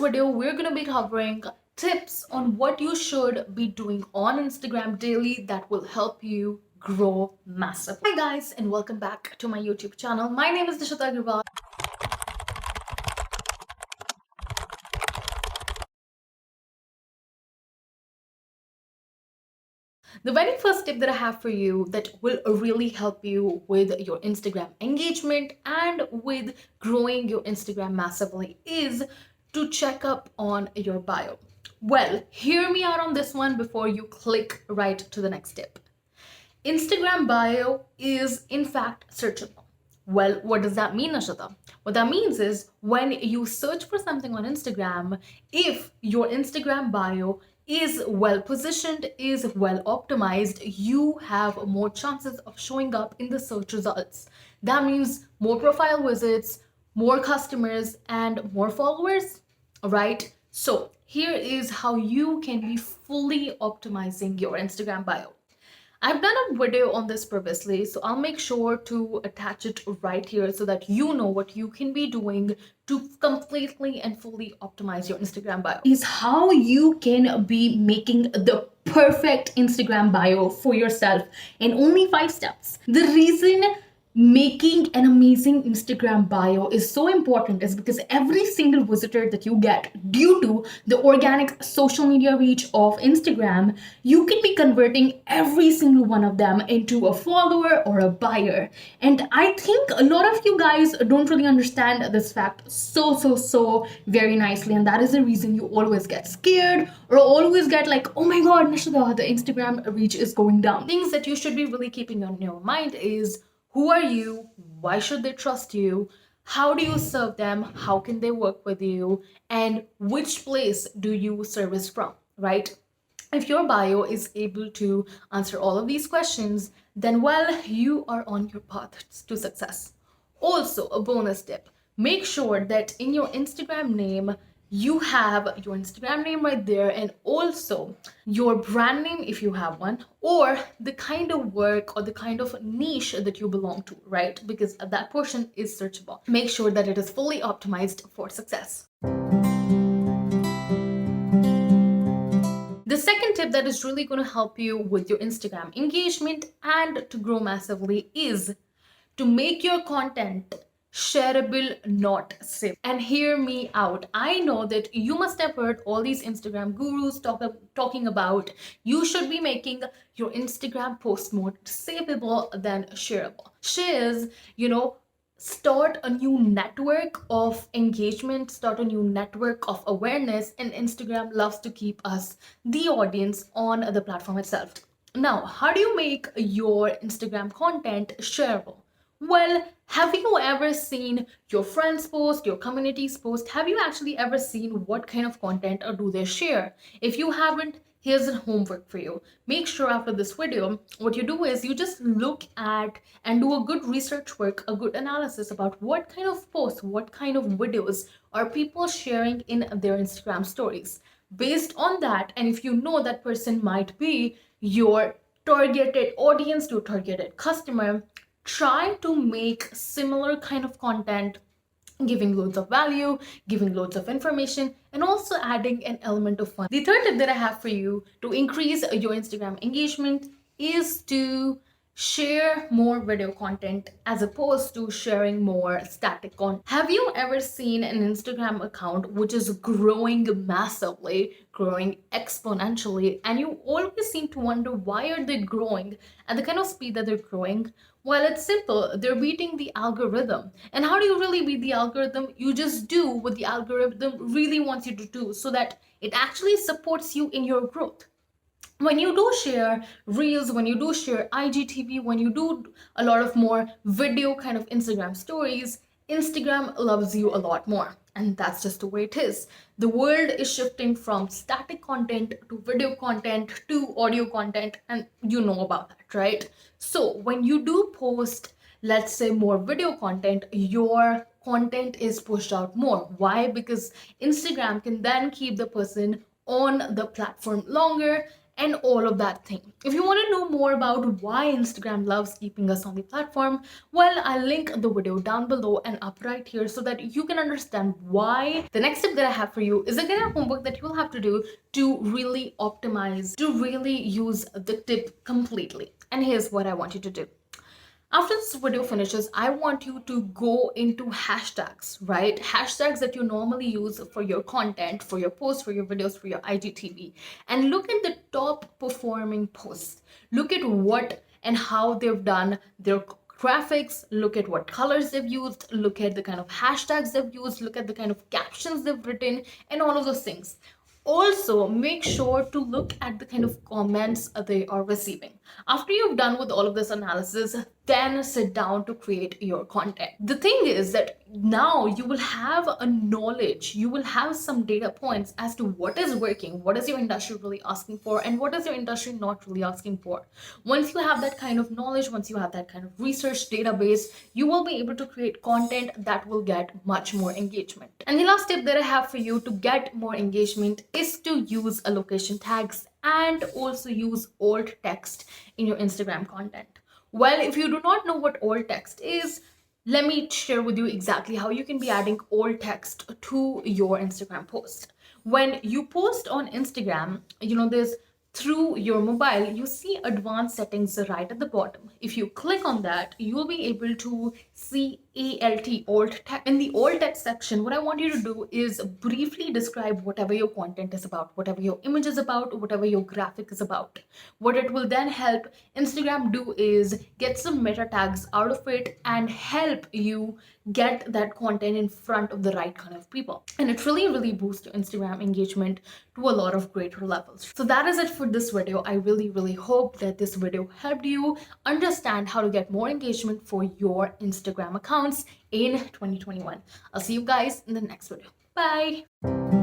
video, we're going to be covering tips on what you should be doing on Instagram daily that will help you grow massive. Hi guys, and welcome back to my YouTube channel. My name is Nishita Agarwal. The very first tip that I have for you that will really help you with your Instagram engagement and with growing your Instagram massively is to check up on your bio. Well, hear me out on this one before you click right to the next tip. Instagram bio is in fact searchable. Well, what does that mean, Nishita? What that means is when you search for something on Instagram, if your Instagram bio is well positioned, is well optimized, you have more chances of showing up in the search results. That means more profile visits, more customers, and more followers, right? So here is how you can be fully optimizing your Instagram bio. I've done a video on this previously, so I'll make sure to attach it right here so that you know what you can be doing to completely and fully optimize your Instagram bio. Is how you can be making the perfect Instagram bio for yourself in only 5 steps. The reason making an amazing Instagram bio is so important is because every single visitor that you get due to the organic social media reach of Instagram, you can be converting every single one of them into a follower or a buyer. And I think a lot of you guys don't really understand this fact so very nicely, and that is the reason you always get scared or always get like, oh my god, Nishita, the Instagram reach is going down. Things that you should be really keeping on your mind is, who are you? Why should they trust you? How do you serve them? How can they work with you? And which place do you service from, right? If your bio is able to answer all of these questions, then well, you are on your path to success. Also, a bonus tip, make sure that in your Instagram name, you have your Instagram name right there, and also your brand name if you have one, or the kind of work or the kind of niche that you belong to, right? Because that portion is searchable. Make sure that it is fully optimized for success. The second tip that is really going to help you with your Instagram engagement and to grow massively is to make your content shareable, not safe. And hear me out. I know that you must have heard all these Instagram gurus talking about you should be making your Instagram post more savable than shareable. Shares, start a new network of engagement, start a new network of awareness, and Instagram loves to keep us, the audience, on the platform itself. Now, how do you make your Instagram content shareable? Well, have you ever seen your friends post, your communities post? Have you actually ever seen what kind of content do they share? If you haven't, here's a homework for you. Make sure after this video, what you do is you just look at and do a good research work, a good analysis about what kind of posts, what kind of videos are people sharing in their Instagram stories. Based on that, and if you know that person might be your targeted audience, your targeted customer, try to make similar kind of content, giving loads of value, giving loads of information, and also adding an element of fun. The third tip that I have for you to increase your Instagram engagement is to share more video content as opposed to sharing more static content. Have you ever seen an Instagram account which is growing massively, growing exponentially, and you always seem to wonder why are they growing at the kind of speed that they're growing? Well, it's simple. They're beating the algorithm. And how do you really beat the algorithm? You just do what the algorithm really wants you to do so that it actually supports you in your growth. When you do share reels, when you do share IGTV, when you do a lot of more video kind of Instagram stories, Instagram loves you a lot more. And that's just the way it is. The world is shifting from static content to video content to audio content, and you know about that, right? So when you do post, let's say, more video content, your content is pushed out more. Why? Because Instagram can then keep the person on the platform longer, and all of that thing. If you want to know more about why Instagram loves keeping us on the platform, well, I'll link the video down below and up right here so that you can understand why. The next step that I have for you is a kind of homework that you'll have to do to really optimize, to really use the tip completely. And here's what I want you to do. After this video finishes, I want you to go into hashtags, right? Hashtags that you normally use for your content, for your posts, for your videos, for your IGTV, and look at the top performing posts. Look at what and how they've done their graphics, look at what colors they've used, look at the kind of hashtags they've used, look at the kind of captions they've written, and all of those things. Also, make sure to look at the kind of comments they are receiving. After you've done with all of this analysis, then sit down to create your content. The thing is that now you will have a knowledge, you will have some data points as to what is working, what is your industry really asking for, and what is your industry not really asking for. Once you have that kind of knowledge, once you have that kind of research database, you will be able to create content that will get much more engagement. And the last tip that I have for you to get more engagement is to use allocation tags and also use alt text in your Instagram content. Well, if you do not know what alt text is, let me share with you exactly how you can be adding alt text to your Instagram post. When you post on Instagram, there's through your mobile, you see advanced settings right at the bottom. If you click on that, you will be able to see alt text. In the alt text section, what I want you to do is briefly describe whatever your content is about, whatever your image is about, whatever your graphic is about. What it will then help Instagram do is get some meta tags out of it and help you get that content in front of the right kind of people. And it really, really boosts your Instagram engagement to a lot of greater levels. So that is it for this video. I really, really hope that this video helped you understand how to get more engagement for your Instagram accounts in 2021. I'll see you guys in the next video. Bye.